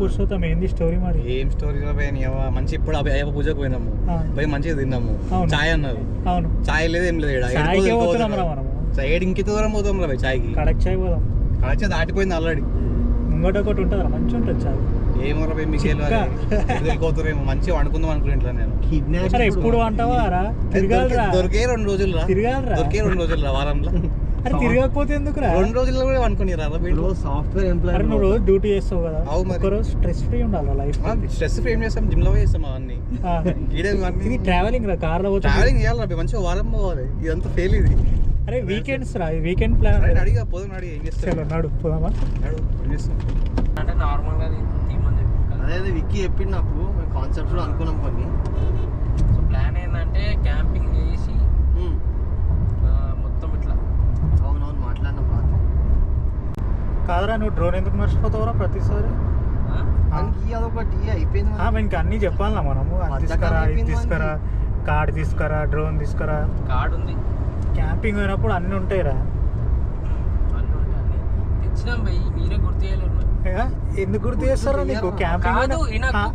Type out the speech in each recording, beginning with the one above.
పురుషోత్తం ఏంది స్టోరీ మరి? ఏం స్టోరీలో మంచి ఇప్పుడు అయ్యప్ప పూజకు పోయినాము, పోయి మంచిగా తిన్నాము, చాయ్ అన్నారు. అవును, చాయ్ లేదు ఏం లేదు. సైడ్ ఇంక దూరం పోతాం రా చాయ్కి. కడక్ చాయ్ పోదాం. కడక్ చాయ్ దాటిపోయింది ఆల్రెడీ. ముంగట ఒకటి ఉంటుంది, మంచిగా ఉంటుంది చాయ్. ఏమో రా మీకు వెళ్ళిపోతారేమో, మంచిగా వండుకుందాం అనుకునే ఇంట్లో నేను. ఎప్పుడు అంటావా రా? దొరికే 2 రోజులు రా, దొరికే 2 రోజులు రా వారంలో. అరే తిరగకపోతే ఎందుకు రా? 2 రోజుల్లో కూడా అనుకుని రా. సాఫ్ట్వేర్ ఎంప్లాయీ నువ్వు రోజు డ్యూటీ చేస్తావు కదా, రోజు స్ట్రెస్ ఫ్రీ ఉండాలి లైఫ్. స్ట్రెస్ ఫ్రీ ఏం చేస్తాం, జిమ్ లో చేస్తాం అవన్నీ. ఇది ట్రావెలింగ్ రా, కార్ లో ట్రావెలింగ్ చేయాలి, మంచిగా వారం పోవాలి. ఇదంతా ఫెయిల్ ఇది. అరే వీకెండ్స్ రా, వీకెండ్ ప్లాన్ అడిగా పోదాం. అడిగి ఏం చేస్తాను, నాడు పోదామా? నాడు ఏం చేస్తాం అంటే నార్మల్ గా అదే విక్కీ చెప్పింది నాకు, కాన్సెప్ట్స్ అనుకున్నాం కొన్ని. సో ప్లాన్ ఏంటంటే క్యాంపింగ్ చేసి మొత్తం ఇట్లా. అవునవును మాట్లాడినాం రాత్రి. కాదురా, నువ్వు డ్రోన్ ఎందుకు మర్చిపోతావురా ప్రతిసారి? అదొకటి అయిపోయింది. ఇంకా అన్నీ చెప్పాలన్నా మనము, తీసుకురా, ఇది తీసుకురా, కార్డ్ తీసుకురా, డ్రోన్ తీసుకురా. కార్డ్ ఉంది, క్యాంపింగ్ అయినప్పుడు అన్నీ ఉంటాయిరా. మీరే గుర్తు చేయలేరు. ఎందుకు గుర్తు చేస్తారా నీకు? క్యాంపింగ్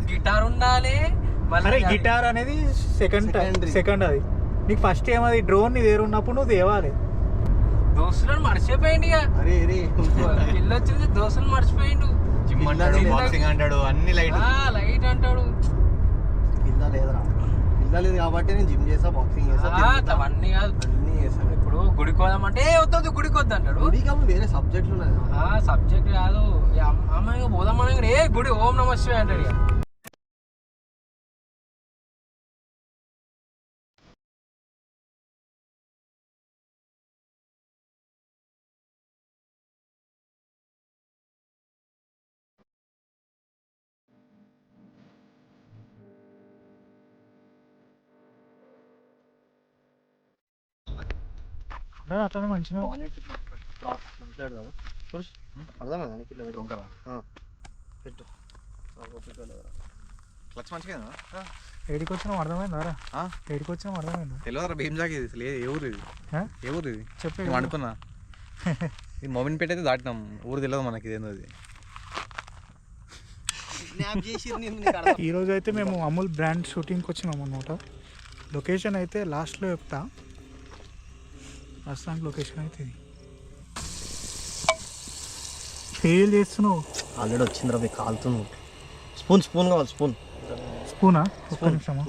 గిటార్ ఉండాలి. అరే గిటార్ అనేది సెకండ్ అది. నీకు ఫస్ట్ ఏమది డ్రోన్ నీ దగ్గర ఉన్నప్పుడు నువ్వు తేవాలి. దోస్తులను మర్చిపోయింది, ఇల్లు వచ్చింది దోస్తులు మర్చిపోయిండు. అంటాడు అన్ని లైట్ అంటాడు. పిల్ల లేదురా, పిల్ల లేదు కాబట్టి నేను జిమ్ చేసా, బాక్సింగ్ చేసా, అవన్నీ కాదు అన్ని చేసాను. ఇప్పుడు గుడికి పోదామంటే వద్దు, గుడికి వద్దు అంటాడు. గుడికి వేరే సబ్జెక్టులు ఉన్నాయి. సబ్జెక్ట్ కాదు, అమ్మాయి పోదామని ఏ గుడి ఓం నమః శివాయ అంటాడు. ఇక అట్లా మంచిగా ఏడికి వచ్చినా అర్థమైందా? ఏడికి వచ్చినా అర్థమైందా? తెలియదు భీమ్ జాగేది లేదు. ఏ ఊరు ఇది? ఏ ఊరు ఇది చెప్పి అనుకున్నా. ఇది మోమిన్పేట అయితే దాటినాం, ఊరు తెలియదు మనకి ఇదేందో. ఇది ఈరోజు అయితే మేము అమూల్ బ్రాండ్ షూటింగ్కి వచ్చినాం అన్నమాట. లొకేషన్ అయితే లాస్ట్లో చెప్తా. ప్రస్తుతానికి లొకేషన్ అయితే ఇది. ఫెయిల్ చేస్తున్నావు ఆల్రెడీ వచ్చింది రా, కాలుతున్నావు. స్పూన్ కావాలి, స్పూనా? ఒక్క నిమిషమా,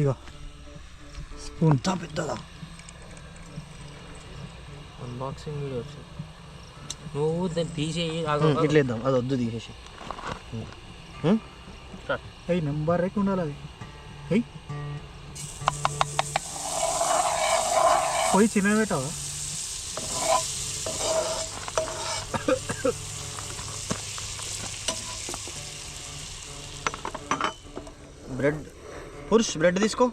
ఇగో స్పూన్. పెద్దదా అన్బాక్సింగ్ వీడియో వచ్చింది. నువ్వు దాన్ని తీసేయి, ఇట్లేద్దాం. అది వద్దు, తీసేసి. అయ్యి నెంబర్ రేకి ఉండాలి అది. అయ్యి పోయి చిన్న పెట్టావా? బ్రెడ్ పురుష్, బ్రెడ్ తీసుకో.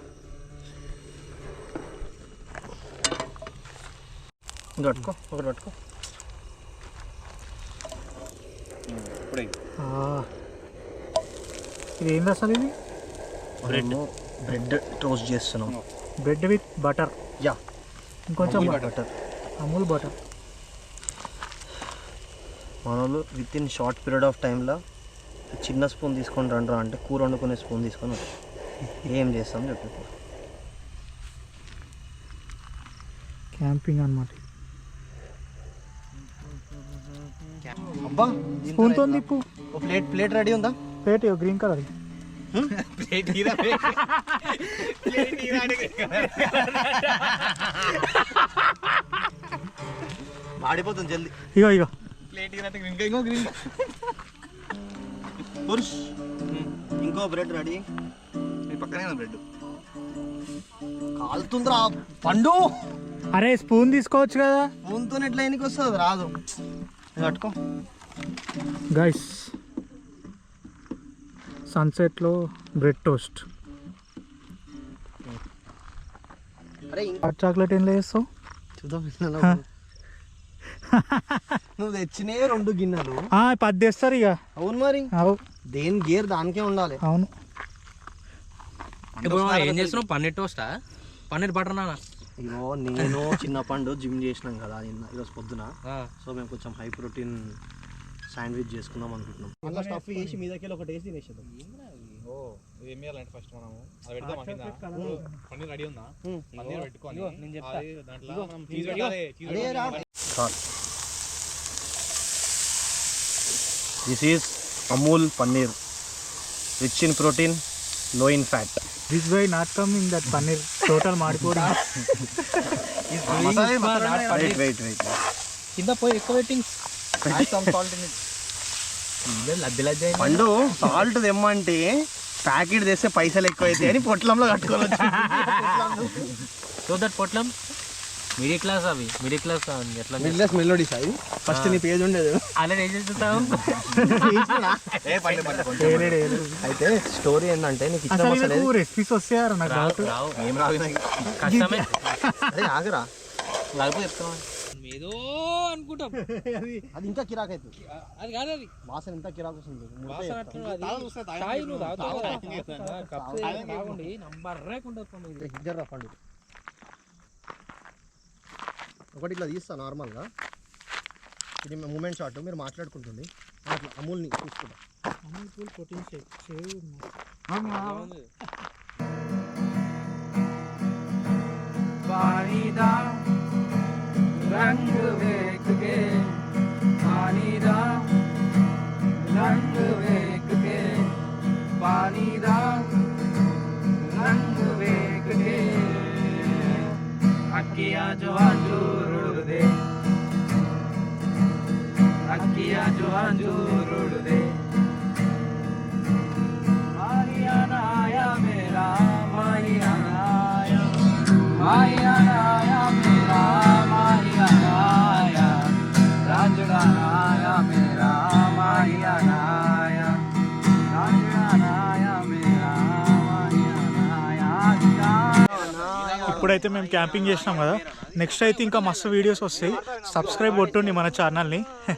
పట్టుకో, ఒకటి పట్టుకో. ఇది ఏంది అసలు? ఇది బ్రెడ్ టోస్ట్ చేస్తున్నాం. Bread with butter. యా, ఇంకొంచెం బటర్, అమూల్ బటర్. మనోళ్ళు with in short period of టైంలో చిన్న స్పూన్ తీసుకొని రండ్రా అంటే కూర వండుకునే స్పూన్ తీసుకొని ఏం చేస్తాం చెప్పి. క్యాంపింగ్ అన్నమాట. అబ్బా స్పూన్తో తిప్పు. ప్లేట్ రెడీ ఉందా? Plate green colour. మాడిపోతుంది జల్దీ. ఇగో ప్లేట్ ఇంకో గ్రీన్. పురుష్ ఇంకో బ్రెడ్ రెడీ. పక్కనే బ్రెడ్ కాలుతుందిరా పండు. అరే స్పూన్ తీసుకోవచ్చు కదా. స్పూన్తో ఎట్లా ఎన్నికి వస్తుంది? రాదు. పట్టుకో. గైస్ సన్సెట్లో బ్రెడ్ టోస్ట్. హాట్ చాక్లెట్ ఏం వేస్తావు చూద్దాం. నువ్వు తెచ్చినే 2 గిన్నెలు 10 తెస్తారు ఇక. అవును మరి, దేని గేర్ దానికే ఉండాలి. అవును. ఇప్పుడు ఏం చేస్తున్నావు? పన్నీర్ టోస్టా? పన్నీర్ బటర్ నానా? ఇగో నేను చిన్న పండు జిమ్ చేసినాం కదా నిన్న ఈరోజు పొద్దున. సో మేము కొంచెం హై ప్రోటీన్ శాండ్విచ్ చేసుకుందాం అనుకుంటున్నాం. అలా స్టఫ్ వేసి మీదకి ఒకటి వేసి తినేసేద్దాం. ఏం చేయాలంటే ఫస్ట్ మనము అది పెడదాం పన్నీర్ రెడీ ఉందా? పన్నీర్ పెట్టుకొని నేను చెప్తా దాంట్లో మనం చీజ్ పెట్టాలి. This is Amul paneer, rich in protein, low in fat. This way not coming that paneer total మాడిపోడు. Wait. కింద పోయి ఎక్కువ వెయిటింగ్స్. పండు సాల్ట్ తెమ్మంటే ప్యాకెట్ తెస్తే పైసలు ఎక్కువ అవుతాయి అని పొట్లంలో కట్టుకోవచ్చు. సో దట్ పొట్లం మిడిల్ క్లాస్ అవి మిడిల్ క్లాస్ ఎట్లా మిడిల్ క్లాస్ మెలోడీస్ అవి. ఫస్ట్ నీ పేజ్ ఉండేది అలా ఏం చేస్తావు. అయితే స్టోరీ ఏంటంటే నీకు ఇచ్చిన రెసిపీస్ వస్తాయారు నాకు ఏం రావు కష్టమే. అదే ఆగరా లేకపోతే చెప్తాం ఏదో అనుకుంటాం. అది ఇంకా కిరాక్ అవుతుంది. అది కాదు అది వాసన ఇంకా కిరాక్ వస్తుంది. పండు ఒకటి ఇట్లా తీస్తా నార్మల్గా. ఇది మూమెంట్ షాట్ మీరు మాట్లాడుకుంటుంది. అట్లా అమూల్ని చూసుకుంటా. అమూల్ కూల్ ప్రోటీన్ షేక్ पानी दा रंग वेख के पानी दा रंग वेख के पानी दा रंग वेख के अक्कियां जो अंजूर उड़ दे अक्कियां जो अंजूर उड़ दे माहियाना आया मेरा माहियाना आया माहियाना आया मेरा माहियाना आया राजड़ाना आया मेरा माहियाना आया राजड़ाना आया मेरा माहियाना आया. ఇప్పుడైతే మేము క్యాంపింగ్ చేసినాం కదా. నెక్స్ట్ అయితే ఇంకా మస్తు వీడియోస్ వస్తాయి. సబ్స్క్రైబ్ కొట్టండి మన ఛానల్ని.